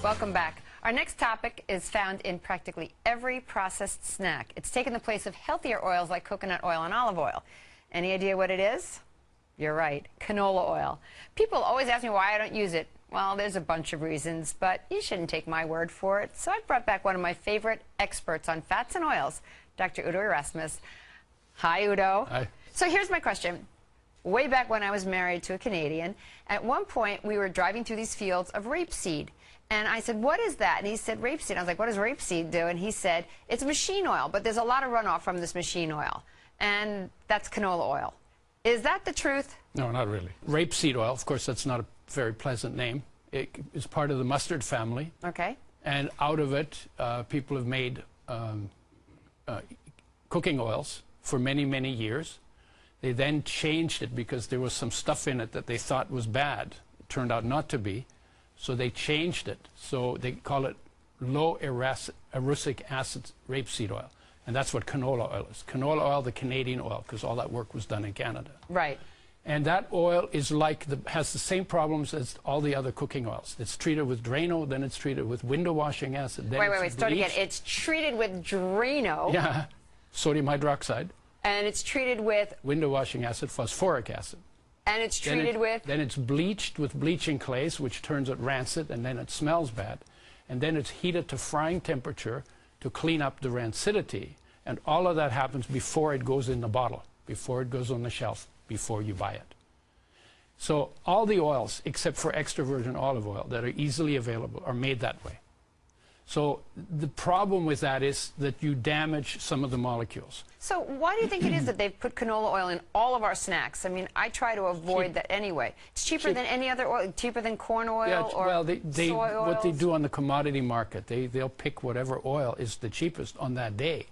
Welcome back. Our next topic is found in practically every processed snack. It's taken the place of healthier oils like coconut oil and olive oil. Any idea what it is? You're right, canola oil. People always ask me why I don't use it. Well, there's a bunch of reasons, but you shouldn't take my word for it. So I've brought back one of my favorite experts on fats and oils, Dr. Udo Erasmus. Hi, Udo. Hi. So here's my question. Way back when I was married to a Canadian, at one point we were driving through these fields of rapeseed. And I said, what is that? And he said, rapeseed. I was like, what does rapeseed do? And he said, it's machine oil, but there's a lot of runoff from this machine oil. And that's canola oil. Is that the truth? No, not really. Rapeseed oil, of course, that's not a very pleasant name. It is part of the mustard family. Okay. And out of it, people have made cooking oils for many, many years. They then changed it because there was some stuff in it that they thought was bad. It turned out not to be. So they changed it. So they call it low erucic acid rapeseed oil. And that's what canola oil is. Canola oil, the Canadian oil, because all that work was done in Canada. Right. And that oil is like has the same problems as all the other cooking oils. It's treated with Drano, then it's treated with window washing acid. Then wait, start again. It's treated with Drano. Yeah, sodium hydroxide. And it's treated with window washing acid, phosphoric acid. And it's treated with? Then it's bleached with bleaching clays, which turns it rancid, and then it smells bad. And then it's heated to frying temperature to clean up the rancidity. And all of that happens before it goes in the bottle, before it goes on the shelf, before you buy it. So all the oils, except for extra virgin olive oil, that are easily available are made that way. So the problem with that is that you damage some of the molecules. So why do you think it is that they've put canola oil in all of our snacks? I mean, I try to avoid that anyway. It's cheaper than any other oil, cheaper than corn oil or well, soy oils? What they do on the commodity market, they'll pick whatever oil is the cheapest on that day.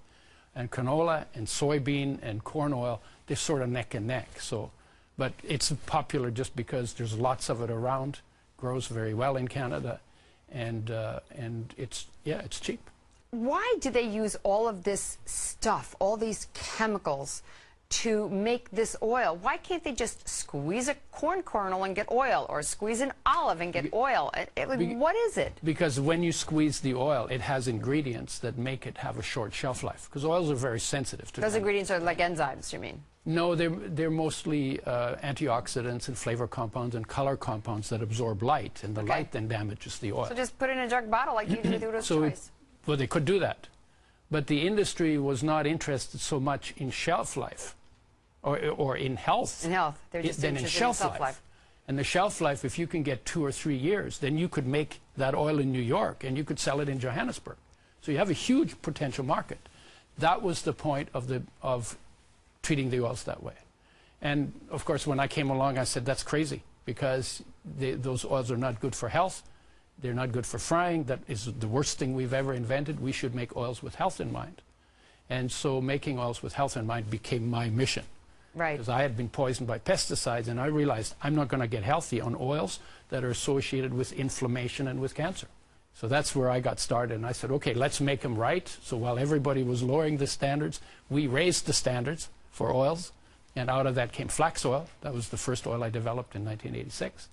And canola and soybean and corn oil, they're sort of neck and neck. So, but it's popular just because there's lots of it around, grows very well in Canada. And it's cheap. Why do they use all of this stuff, all these chemicals, to make this oil? Why can't they just squeeze a corn kernel and get oil, or squeeze an olive and get oil? What is it? Because when you squeeze the oil, it has ingredients that make it have a short shelf life. Because oils are very sensitive to those ingredients are like enzymes, you mean? No, they're mostly antioxidants and flavor compounds and color compounds that absorb light, and the light then damages the oil. So just put it in a jug bottle like you do with Udo's Choice. Well, they could do that. But the industry was not interested so much in shelf life or in health. In health. They're just than in shelf life. And the shelf life, if you can get 2 or 3 years, then you could make that oil in New York and you could sell it in Johannesburg. So you have a huge potential market. That was the point of treating the oils that way. And of course, when I came along, I said, that's crazy, because those oils are not good for health. They're not good for frying. That is the worst thing we've ever invented. We should make oils with health in mind. And so making oils with health in mind became my mission. Right. Because I had been poisoned by pesticides, and I realized I'm not going to get healthy on oils that are associated with inflammation and with cancer. So that's where I got started, and I said, okay, let's make them right. So while everybody was lowering the standards, we raised the standards for oils, and out of that came flax oil. That was the first oil I developed in 1986.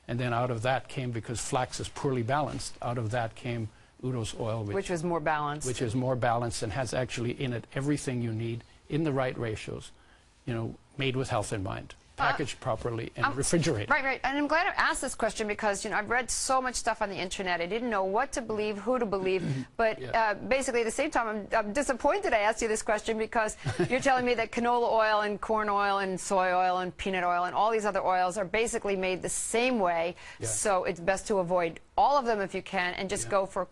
And then out of that came, because flax is poorly balanced, out of that came Udo's oil, which was more balanced. Which is more balanced and has actually in it everything you need in the right ratios, you know, made with health in mind, packaged properly and refrigerated. Right. And I'm glad I asked this question because, you know, I've read so much stuff on the internet. I didn't know what to believe, who to believe. But basically, at the same time, I'm disappointed I asked you this question, because you're telling me that canola oil and corn oil and soy oil and peanut oil and all these other oils are basically made the same way. So it's best to avoid all of them if you can, and just go for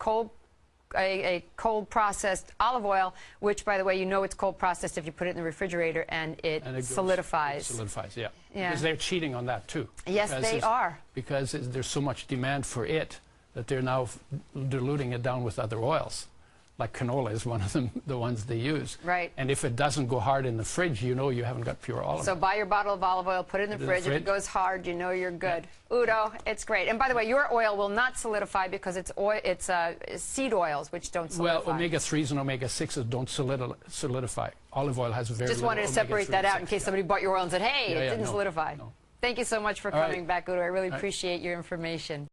a cold processed olive oil, which, by the way, you know it's cold processed if you put it in the refrigerator and it solidifies. It solidifies, yeah. Because they're cheating on that too. Yes, they are. Because there's so much demand for it that they're now diluting it down with other oils. Like canola is one of them, the ones they use. Right. And if it doesn't go hard in the fridge, you know you haven't got pure olive oil. So buy your bottle of olive oil, put it in the fridge. If it goes hard, you know you're good. Udo, it's great. And by the way, your oil will not solidify because it's seed oils, which don't solidify. Well, omega-3s and omega-6s don't solidify. Olive oil has very little. Just wanted to separate that out in case somebody bought your oil and said, hey, it didn't solidify. No. Thank you so much for coming back, Udo. I really appreciate your information.